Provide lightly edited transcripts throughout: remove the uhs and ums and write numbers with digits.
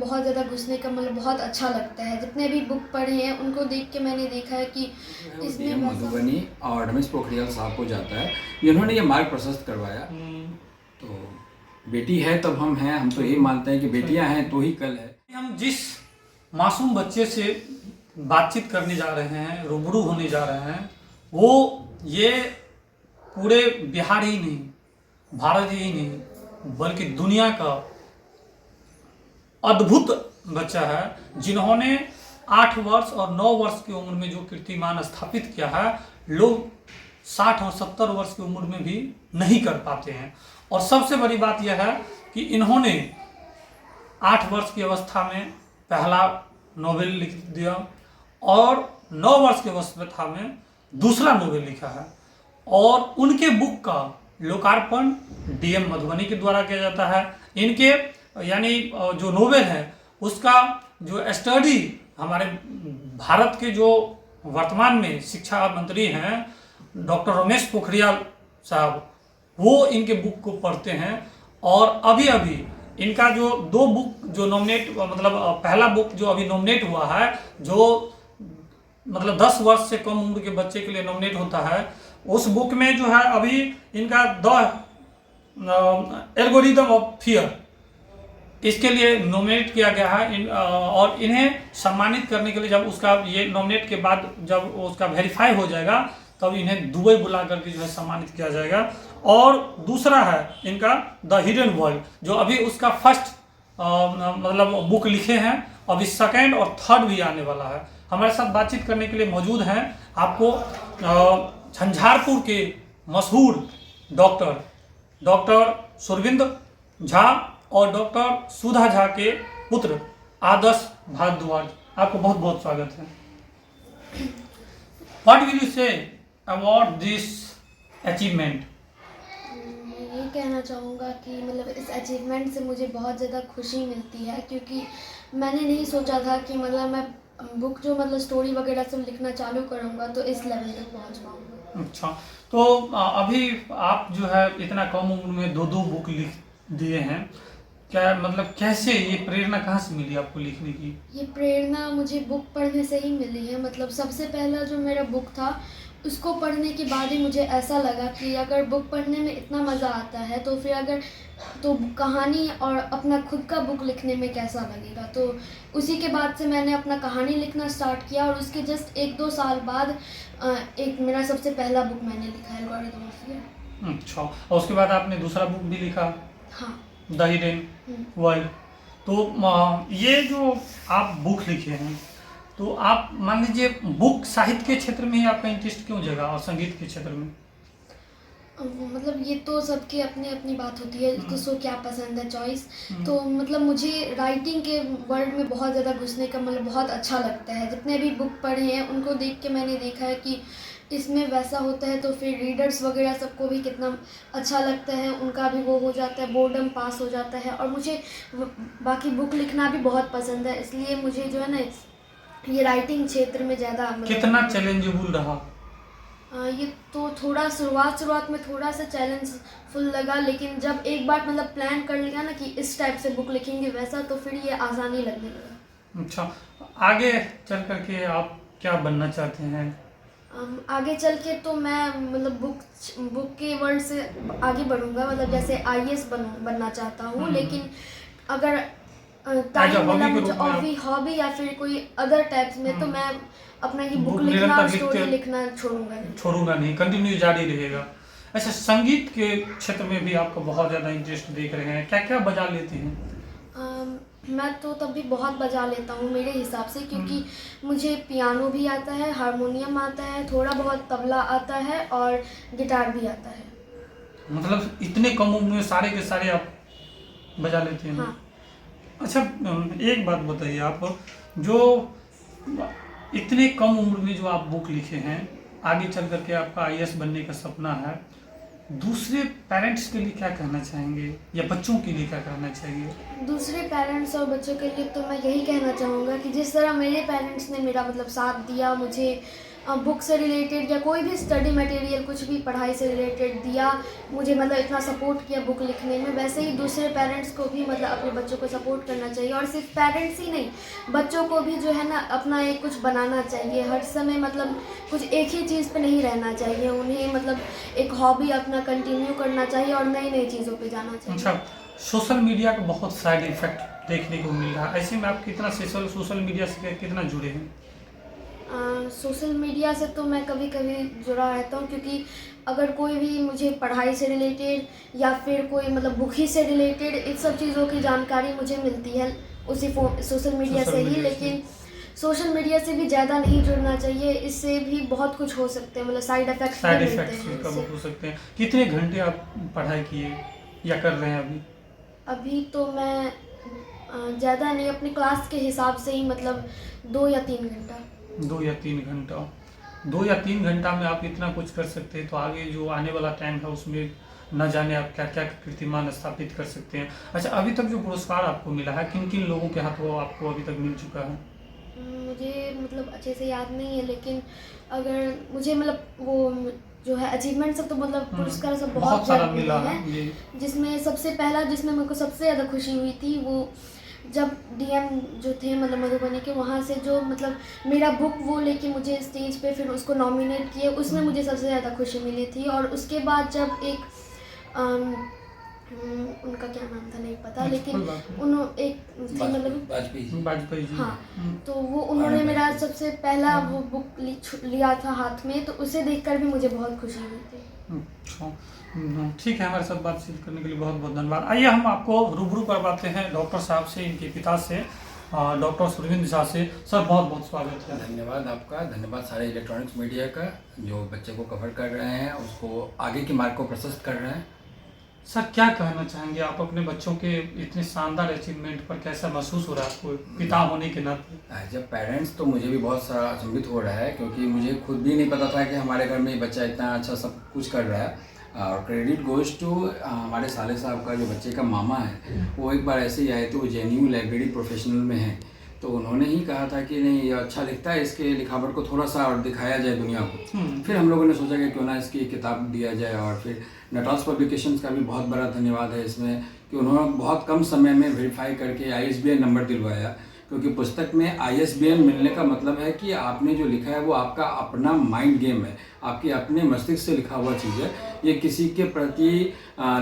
बहुत ज़्यादा घुसने का मतलब बहुत अच्छा लगता है। जितने भी बुक पढ़े हैं उनको देख के मैंने देखा है कि इसमें मधुबनी और रमेश पोखरियाल साहब को जाता है, जिन्होंने ये मार्ग प्रशस्त करवाया। तो बेटी है तब हम हैं, हम तो यही मानते हैं कि बेटियां हैं तो ही कल है। हम जिस मासूम बच्चे से बातचीत करने जा रहे हैं, रूबरू होने जा रहे हैं, वो ये पूरे बिहार ही नहीं, भारत ही नहीं, बल्कि दुनिया का अद्भुत बच्चा है, जिन्होंने 8 वर्ष और 9 वर्ष की उम्र में जो कीर्तिमान स्थापित किया है, लोग 60 और 70 वर्ष की उम्र में भी नहीं कर पाते हैं। और सबसे बड़ी बात यह है कि इन्होंने 8 वर्ष की अवस्था में पहला नोवेल लिख दिया और 9 वर्ष की अवस्था में दूसरा नोवेल लिखा है, और उनके बुक का लोकार्पण डीएम मधुबनी के द्वारा किया जाता है। इनके यानी जो नोवेल है उसका जो स्टडी हमारे भारत के जो वर्तमान में शिक्षा मंत्री हैं डॉक्टर रमेश पोखरियाल साहब, वो इनके बुक को पढ़ते हैं। और अभी अभी इनका जो 2 बुक जो नॉमिनेट, मतलब पहला बुक जो अभी नॉमिनेट हुआ है, जो मतलब 10 वर्ष से कम उम्र के बच्चे के लिए नॉमिनेट होता है, उस बुक में जो है अभी इनका द एल्गोरिदम ऑफ फियर, इसके लिए नॉमिनेट किया गया है। और इन्हें सम्मानित करने के लिए जब उसका ये नॉमिनेट के बाद जब उसका वेरीफाई हो जाएगा तब इन्हें दुबई बुला करके जो है सम्मानित किया जाएगा। और दूसरा है इनका द हिडन वर्ल्ड, जो अभी उसका फर्स्ट मतलब बुक लिखे हैं, अभी सेकंड और थर्ड भी आने वाला है। हमारे साथ बातचीत करने के लिए मौजूद हैं आपको झंझारपुर के मशहूर डॉक्टर सुरविंद झा और डॉक्टर सुधा झा के पुत्र आदर्श भारद्वाज। आपको बहुत बहुत स्वागत है। What will you say about this achievement? मैं ये कहना चाहूँगा कि मतलब इस अचीवमेंट से मुझे बहुत ज़्यादा खुशी मिलती है, क्योंकि मैंने नहीं सोचा था कि मतलब मैं बुक जो मतलब स्टोरी वगैरह सब लिखना चालू करूँगा तो इस लेवल तक पहुँच पाऊँगा। अच्छा, तो अभी आप जो है इतना कम उम्र में 2 बुक लिख दिए हैं, क्या मतलब कैसे ये प्रेरणा कहाँ से मिली आपको लिखने की? ये प्रेरणा मुझे बुक पढ़ने से ही मिली है। मतलब सबसे पहला जो मेरा बुक था उसको पढ़ने के बाद ही मुझे ऐसा लगा कि अगर बुक पढ़ने में इतना मज़ा आता है तो फिर तो कहानी और अपना खुद का बुक लिखने में कैसा लगेगा। तो उसी के बाद से मैंने अपना कहानी लिखना स्टार्ट किया, और उसके जस्ट 1-2 साल बाद एक मेरा सबसे पहला बुक मैंने लिखा है, एल्गोरिदम ऑफ फियर। अच्छा, और उसके बाद आपने दूसरा बुक भी लिखा? हाँ, द हिडन वर्ल्ड। तो ये जो आप बुक लिखे हैं, तो आप मान लीजिए बुक साहित्य के क्षेत्र में ही आपका इंटरेस्ट क्यों जगा और संगीत के क्षेत्र में? मतलब ये तो सबकी अपनी अपनी बात होती है, किसको क्या पसंद है, चॉइस। तो मतलब मुझे राइटिंग के वर्ल्ड में बहुत ज़्यादा घुसने का मतलब बहुत अच्छा लगता है। जितने भी बुक पढ़े हैं उनको देख के मैंने देखा है कि इसमें वैसा होता है, तो फिर रीडर्स वगैरह सबको भी कितना अच्छा लगता है, उनका भी वो हो जाता है, बोर्डम पास हो जाता है। और मुझे बाकी बुक लिखना भी बहुत पसंद है, इसलिए मुझे जो है ना ये राइटिंग क्षेत्र में ज़्यादा कितना चैलेंजेबल रहा? ये तो थोड़ा शुरुआत में थोड़ा सा चैलेंजफुल लगा, लेकिन जब एक बार मतलब प्लान कर लिया ना कि इस टाइप से बुक लिखेंगे वैसा, तो फिर ये आसानी लगने लगा। अच्छा, आगे चल करके आप क्या बनना चाहते हैं? आगे चल के तो मैं मतलब बुक के वर्ल्ड से आगे बढ़ूंगा, मतलब जैसे आईएएस बनना चाहता हूँ। लेकिन अगर टाइम मिला मुझे हॉबी या फिर कोई अदर टाइप्स में, तो मैं अपना ये बुक लिखना, स्टोरी लिखना छोड़ूंगा नहीं, कंटिन्यू जारी रहेगा। अच्छा, संगीत के क्षेत्र में भी आपका बहुत ज़्यादा इंटरेस्ट देख रहे हैं, क्या क्या बजा लेते हैं? मैं तो तब भी बहुत बजा लेता हूँ मेरे हिसाब से, क्योंकि मुझे पियानो भी आता है, हारमोनियम आता है, थोड़ा बहुत तबला आता है और गिटार भी आता है। मतलब इतने कम उम्र में सारे के सारे आप बजा लेते हैं? हाँ। अच्छा, एक बात बताइए, आप जो इतने कम उम्र में जो आप बुक लिखे हैं, आगे चल करके आपका आईएएस बनने का सपना है, दूसरे पेरेंट्स के लिए क्या कहना चाहेंगे या बच्चों के लिए क्या कहना चाहिए? दूसरे पेरेंट्स और बच्चों के लिए तो मैं यही कहना चाहूँगा कि जिस तरह मेरे पेरेंट्स ने मेरा मतलब साथ दिया, मुझे बुक से रिलेटेड या कोई भी स्टडी मटेरियल कुछ भी पढ़ाई से रिलेटेड दिया, मुझे मतलब इतना सपोर्ट किया बुक लिखने में, वैसे ही दूसरे पेरेंट्स को भी मतलब अपने बच्चों को सपोर्ट करना चाहिए। और सिर्फ पेरेंट्स ही नहीं, बच्चों को भी जो है ना अपना एक कुछ बनाना चाहिए। हर समय मतलब कुछ एक ही चीज़ पे नहीं रहना चाहिए, उन्हें मतलब एक हॉबी अपना कंटिन्यू करना चाहिए और नई नई चीज़ों पे जाना चाहिए। अच्छा, सोशल मीडिया का बहुत साइड इफेक्ट देखने को मिल रहा है, ऐसे में आप कितना सोशल मीडिया से कितना जुड़े हैं? सोशल मीडिया से तो मैं कभी कभी जुड़ा रहता हूँ, क्योंकि अगर कोई भी मुझे पढ़ाई से रिलेटेड या फिर कोई मतलब बुक ही से रिलेटेड इन सब चीज़ों की जानकारी मुझे मिलती है उसी सोशल मीडिया से ही। लेकिन सोशल मीडिया से भी ज़्यादा नहीं जुड़ना चाहिए, इससे भी बहुत कुछ हो सकते हैं, मतलब साइड इफेक्ट्स भी मिलते हैं कब इससे। हो सकते हैं। कितने घंटे आप पढ़ाई किए या कर रहे हैं अभी? अभी तो मैं ज़्यादा नहीं, अपनी क्लास के हिसाब से ही मतलब 2 या 3 घंटा। 2 या 3 घंटा। 2 या 3 घंटा में आप इतना कुछ कर सकते हैं, तो आगे जो आने वाला टाइम है उसमें न जाने आप क्या क्या कीर्तिमान स्थापित कर सकते हैं। अच्छा, अभी तक जो पुरस्कार आपको मिला है, किन किन लोगों के हाथों आपको अभी तक मिल चुका है? मुझे मतलब अच्छे से याद नहीं है, लेकिन अगर मुझे मतलब वो जो है अचीवमेंट सब तो मतलब पुरस्कार सब बहुत सारा ज़्यादा मिला मिले है हैं। जी। जिसमें सबसे पहला जिसमें मेरे को सबसे ज़्यादा खुशी हुई थी, वो जब डीएम जो थे मतलब मधुबनी के, वहाँ से जो मतलब मेरा बुक वो लेके मुझे स्टेज पे फिर उसको नॉमिनेट किए, उसमें मुझे सबसे ज़्यादा खुशी मिली थी। और उसके बाद जब एक उनका क्या नाम था नहीं पता, लेकिन उन्होंने एक थी मतलब वाजपेयी जी। हाँ, तो वो उन्होंने मेरा सबसे पहला वो बुक लिया था हाथ में, तो उसे देखकर भी मुझे बहुत खुशी हुई थी। अच्छा, ठीक है, हमारे साथ बातचीत करने के लिए बहुत बहुत धन्यवाद। आइए हम आपको रूबरू करवाते हैं डॉक्टर साहब से, इनके पिता से, डॉक्टर सुरविंद झा से। सर बहुत बहुत स्वागत है। धन्यवाद आपका, धन्यवाद सारे इलेक्ट्रॉनिक्स मीडिया का जो बच्चे को कवर कर रहे हैं, उसको आगे की मार्ग को प्रशस्त कर रहे हैं। सर क्या कहना चाहेंगे आप अपने बच्चों के इतने शानदार अचीवमेंट पर, कैसा महसूस हो रहा है आपको पिता होने के नाते? एज ए पेरेंट्स तो मुझे भी बहुत सारा अचंभित हो रहा है, क्योंकि मुझे खुद भी नहीं पता था कि हमारे घर में ये बच्चा इतना अच्छा सब कुछ कर रहा है। और क्रेडिट गोज टू हमारे साले साहब का, जो बच्चे का मामा है, वो एक बार ऐसे ही आए थे, वो जेएनयू लाइब्रेरी प्रोफेशनल में है, तो उन्होंने ही कहा था कि नहीं ये अच्छा लिखता है, इसके लिखावट को थोड़ा सा और दिखाया जाए दुनिया को। फिर हम लोगों ने सोचा कि क्यों ना इसकी किताब दिया जाए। और फिर नटराज पब्लिकेशंस का भी बहुत बड़ा धन्यवाद है इसमें, कि उन्होंने बहुत कम समय में वेरीफाई करके ISBN नंबर दिलवाया, क्योंकि पुस्तक में ISBN मिलने का मतलब है कि आपने जो लिखा है वो आपका अपना माइंड गेम है, आपके अपने मस्तिष्क से लिखा हुआ चीज़ है, ये किसी के प्रति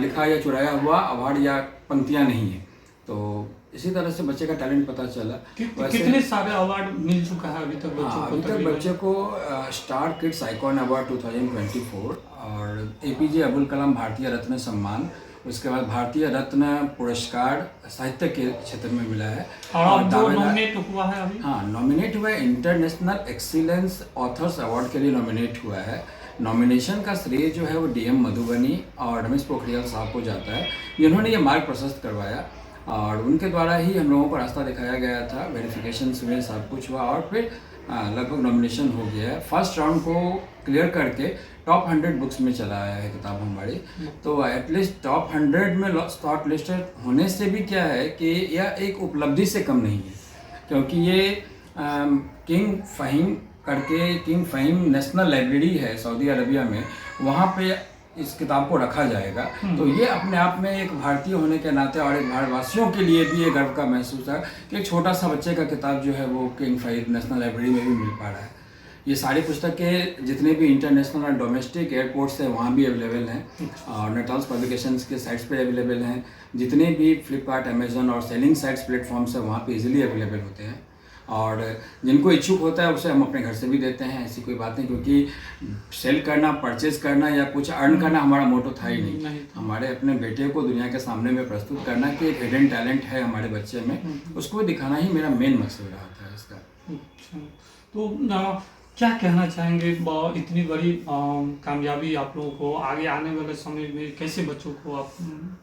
लिखा या चुराया हुआ अवार्ड या पंक्तियाँ नहीं है। तो इसी तरह से बच्चे का टैलेंट पता चला। कितने सारे अवार्ड मिल चुका है अभी तक बच्चों को? अभी तक बच्चे को स्टार किड्स आइकॉन अवार्ड 2024 और APJ अब्दुल कलाम भारतीय रत्न सम्मान, उसके बाद भारतीय रत्न पुरस्कार साहित्य के क्षेत्र में मिला है। और जो नॉमिनेट हुआ है अभी? हाँ, नॉमिनेट हुआ है, इंटरनेशनल एक्सीलेंस ऑथर्स अवार्ड के लिए नॉमिनेट हुआ है। नॉमिनेशन का श्रेय जो है वो DM मधुबनी और रमेश पोखरियाल साहब को जाता है, जिन्होंने ये मार्ग प्रशस्त करवाया, और उनके द्वारा ही हम लोगों को रास्ता दिखाया गया था। वेरिफिकेशन हुए, सब कुछ हुआ, और फिर लगभग नॉमिनेशन हो गया है। फर्स्ट राउंड को क्लियर करके टॉप 100 बुक्स में चला आया है किताब हमारी। तो एटलीस्ट टॉप 100 में शॉर्ट लिस्टेड होने से भी क्या है कि यह एक उपलब्धि से कम नहीं है, क्योंकि ये किंग फ़हीम नेशनल लाइब्रेरी है सऊदी अरबिया में, वहाँ पे इस किताब को रखा जाएगा। तो ये अपने आप में एक भारतीय होने के नाते और एक भारतवासियों के लिए भी ये गर्व का महसूस है कि एक छोटा सा बच्चे का किताब जो है वो किंग फ़हीद नेशनल लाइब्रेरी में भी मिल पा रहा है। ये सारी पुस्तकें जितने भी इंटरनेशनल और डोमेस्टिक एयरपोर्ट्स हैं वहाँ भी अवेलेबल हैं, और नटराज पब्लिकेशंस के साइट्स पे अवेलेबल हैं। जितने भी फ्लिपकार्ट, अमेजोन और सेलिंग साइट्स प्लेटफॉर्म्स हैं वहाँ पे इजीली अवेलेबल होते हैं, और जिनको इच्छुक होता है उसे हम अपने घर से भी देते हैं। ऐसी कोई बात नहीं, क्योंकि सेल करना, परचेज करना या कुछ अर्न करना हमारा मोटो था ही नहीं। हमारे अपने बेटे को दुनिया के सामने में प्रस्तुत करना कि एक हिडन टैलेंट है हमारे बच्चे में, उसको दिखाना ही मेरा मेन मकसद रहा था इसका। अच्छा, तो क्या कहना चाहेंगे, इतनी बड़ी कामयाबी आप लोगों को आगे आने वाले समय में कैसे बच्चों को आप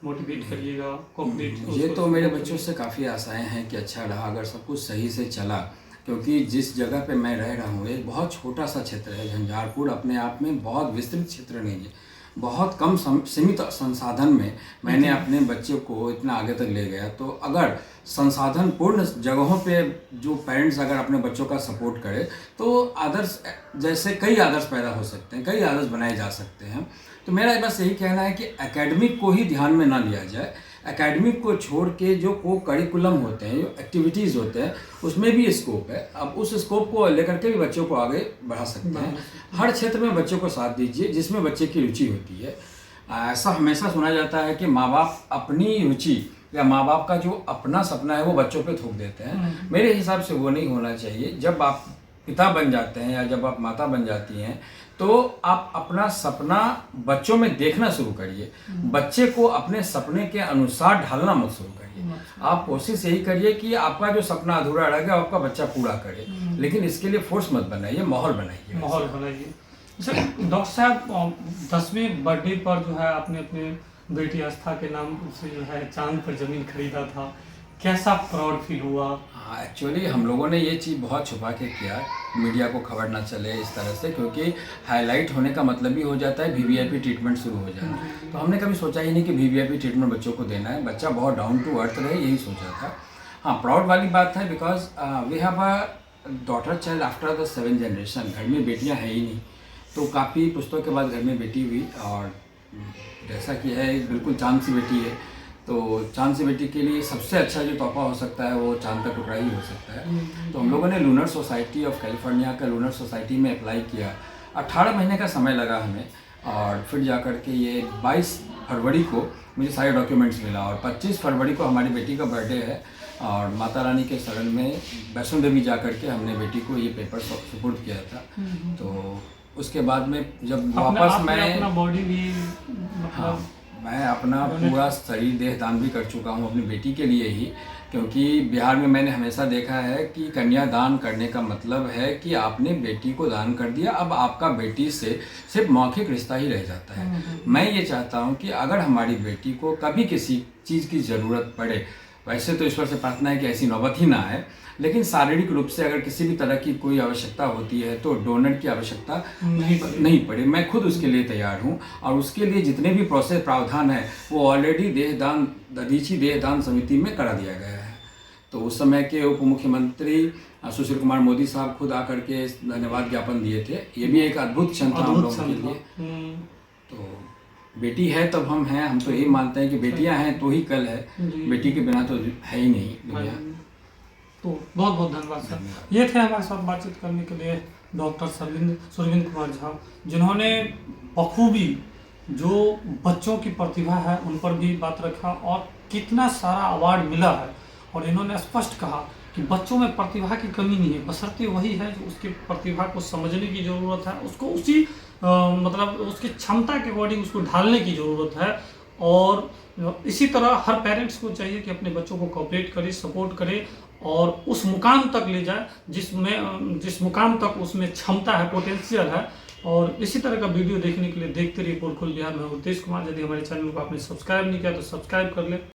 मोटिवेट करिएगा, कोऑपरेट? मुझे तो मेरे बच्चों से काफ़ी आशाएं हैं कि अच्छा रहा अगर सब कुछ सही से चला, क्योंकि जिस जगह पे मैं रह रहा हूँ एक बहुत छोटा सा क्षेत्र है। झंझारपुर अपने आप में बहुत विस्तृत क्षेत्र नहीं है, बहुत कम सीमित संसाधन में मैंने अपने बच्चे को इतना आगे तक ले गया। तो अगर संसाधन पूर्ण जगहों पे जो पेरेंट्स अगर अपने बच्चों का सपोर्ट करे तो आदर्श जैसे कई आदर्श पैदा हो सकते हैं, कई आदर्श बनाए जा सकते हैं। तो मेरा बस यही कहना है कि एकेडमिक को ही ध्यान में ना लिया जाए, एकेडमिक को छोड़ के जो को करिकुलम होते हैं, जो एक्टिविटीज़ होते हैं, उसमें भी स्कोप है। अब उस स्कोप को लेकर के भी बच्चों को आगे बढ़ा सकते हैं। हर क्षेत्र में बच्चों को साथ दीजिए जिसमें बच्चे की रुचि होती है। ऐसा हमेशा सुना जाता है कि माँ बाप अपनी रुचि या माँ बाप का जो अपना सपना है वो बच्चों पे थोप देते हैं। मेरे हिसाब से वो नहीं होना चाहिए। जब आप पिता बन जाते हैं या जब आप माता बन जाती हैं तो आप अपना सपना बच्चों में देखना शुरू करिए। बच्चे को अपने सपने के अनुसार ढालना मत शुरू करिए। आप कोशिश यही करिए कि आपका जो सपना अधूरा रह गया आपका बच्चा पूरा करे, लेकिन इसके लिए फोर्स मत बनाइए, माहौल बनाइए। माहौल बनाइए। अच्छा डॉक्टर साहब, 10वें बर्थडे पर जो है आपने अपने बेटी आस्था के नाम से जो है चांद पर ज़मीन खरीदा था, कैसा प्राउड फील हुआ? हाँ, एक्चुअली हम लोगों ने ये चीज़ बहुत छुपा के किया, मीडिया को खबर ना चले इस तरह से, क्योंकि हाईलाइट होने का मतलब ही हो जाता है वीवीआईपी ट्रीटमेंट शुरू हो जाना। तो हमने कभी सोचा ही नहीं कि वीवीआईपी ट्रीटमेंट बच्चों को देना है। बच्चा बहुत डाउन टू अर्थ रहे, यही सोचा था। हाँ, प्राउड वाली बात है because we have a daughter child after the 7th generation. घर में बेटियाँ हैं ही नहीं, तो काफ़ी पुस्तकों के बाद घर में बेटी हुई। और जैसा कि है बिल्कुल चांद सी बेटी है, तो चांद सी बेटी के लिए सबसे अच्छा जो तोहफा हो सकता है वो चांद का टुकड़ा ही हो सकता है। तो हम लोगों ने लूनर सोसाइटी ऑफ कैलिफोर्निया का लूनर सोसाइटी में अप्लाई किया। 18 महीने का समय लगा हमें, और फिर जाकर के ये 22 फरवरी को मुझे सारे डॉक्यूमेंट्स मिला। और 25 फरवरी को हमारी बेटी का बर्थडे है, और माता रानी के शरण में वैष्णो देवी जाकर के हमने बेटी को ये पेपर सुपुर्द किया था। तो उसके बाद में जब वापस मैं अपना बॉडी भी हाँ, मैं अपना पूरा शरीर देह दान भी कर चुका हूँ अपनी बेटी के लिए ही, क्योंकि बिहार में मैंने हमेशा देखा है कि कन्या दान करने का मतलब है कि आपने बेटी को दान कर दिया, अब आपका बेटी से सिर्फ मौखिक रिश्ता ही रह जाता है। मैं ये चाहता हूँ कि अगर हमारी बेटी को कभी किसी चीज़ की ज़रूरत पड़े, वैसे तो ईश्वर से प्रार्थना है कि ऐसी नौबत ही ना आए, लेकिन शारीरिक रूप से अगर किसी भी तरह की कोई आवश्यकता होती है तो डोनर की आवश्यकता नहीं पड़े। मैं खुद उसके लिए तैयार हूँ, और उसके लिए जितने भी प्रोसेस प्रावधान है वो ऑलरेडी दधीची देह दान समिति में करा दिया गया है। तो उस समय के उप मुख्यमंत्री सुशील कुमार मोदी साहब खुद आकर के धन्यवाद ज्ञापन दिए थे। ये भी एक अद्भुत क्षण था हम लोगों के लिए। तो बेटी है तब हम हैं, हम तो यही मानते हैं कि बेटियां हैं तो ही कल है, बेटी के बिना तो है ही नहीं दुनिया। तो बहुत बहुत धन्यवाद सर। ये थे हमारे साथ बातचीत करने के लिए डॉक्टर सुरविंद कुमार झा, जिन्होंने बखूबी जो बच्चों की प्रतिभा है उन पर भी बात रखा, और कितना सारा अवार्ड मिला है। और इन्होंने स्पष्ट कहा कि बच्चों में प्रतिभा की कमी नहीं है, बशर्ते वही है जो उसकी प्रतिभा को समझने की ज़रूरत है, उसको उसी मतलब उसकी क्षमता के अकॉर्डिंग उसको ढालने की ज़रूरत है। और इसी तरह हर पेरेंट्स को चाहिए कि अपने बच्चों को कोऑपरेट करे, सपोर्ट करे, और उस मुकाम तक ले जाए जिस मुकाम तक उसमें क्षमता है, पोटेंशियल है। और इसी तरह का वीडियो देखने के लिए देखते रहिए पोलखोल बिहार में। उद्देश कुमार, यदि हमारे चैनल को आपने सब्सक्राइब नहीं किया तो सब्सक्राइब कर ले।